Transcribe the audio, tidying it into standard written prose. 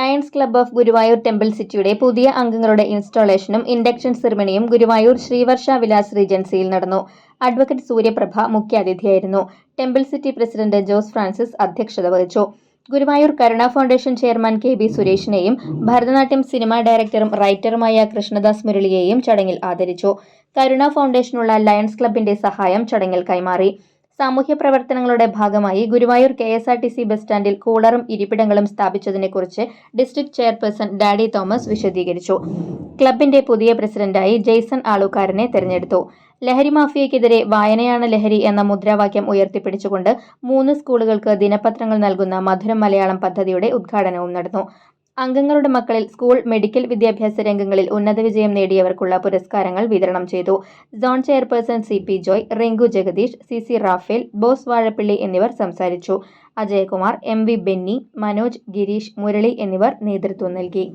Lions club of Guruvayur temple സിറ്റിയുടെ പുതിയ അംഗങ്ങളുടെ ഇൻസ്റ്റാളേഷനും ഇൻഡക്ഷൻ സെറിമണിയും ഗുരുവായൂർ ശ്രീവർഷ വിലാസ് റീജൻസിയിൽ നടന്നു. അഡ്വക്കേറ്റ് സൂര്യപ്രഭ മുഖ്യാതിഥിയായിരുന്നു. Temple city president Jose Francis അധ്യക്ഷത വഹിച്ചു. Guruvayur Karuna foundation chairman KB സുരേഷിനെയും ഭരതനാട്യം സിനിമാ ഡയറക്ടറും റൈറ്ററുമായ കൃഷ്ണദാസ് മുരളിയെയും ചടങ്ങിൽ ആദരിച്ചു. കരുണ ഫൗണ്ടേഷനുള്ള ലയൺസ് ക്ലബ്ബിന്റെ സഹായം ചടങ്ങിൽ കൈമാറി. സാമൂഹ്യ പ്രവർത്തനങ്ങളുടെ ഭാഗമായി ഗുരുവായൂർ KSRTC ബസ് സ്റ്റാൻഡിൽ കൂളറും ഇരിപ്പിടങ്ങളും സ്ഥാപിച്ചതിനെക്കുറിച്ച് ഡിസ്ട്രിക്ട് ചെയർപേഴ്സൺ ഡാഡി തോമസ് വിശദീകരിച്ചു. ക്ലബിന്റെ പുതിയ പ്രസിഡന്റായി ജെയ്സൺ ആളുകാരനെ തെരഞ്ഞെടുത്തു. ലഹരി മാഫിയയ്ക്കെതിരെ വായനയാണ് ലഹരി എന്ന മുദ്രാവാക്യം ഉയർത്തിപ്പിടിച്ചുകൊണ്ട് 3 സ്കൂളുകൾക്ക് ദിനപത്രങ്ങൾ നൽകുന്ന മധുരം മലയാളം പദ്ധതിയുടെ ഉദ്ഘാടനവും നടന്നു. അംഗങ്ങളുടെ മക്കളിൽ സ്കൂൾ, മെഡിക്കൽ വിദ്യാഭ്യാസ രംഗങ്ങളിൽ ഉന്നത വിജയം നേടിയവർക്കുള്ള പുരസ്കാരങ്ങൾ വിതരണം ചെയ്തു. Zone chairperson CP Joy, Rinku Jagadish, CC Raphael, Bose Vazhappilly എന്നിവർ സംസാരിച്ചു. അജയകുമാർ, MV ബെന്നി, മനോജ്, ഗിരീഷ്, മുരളി എന്നിവർ നേതൃത്വം നൽകി.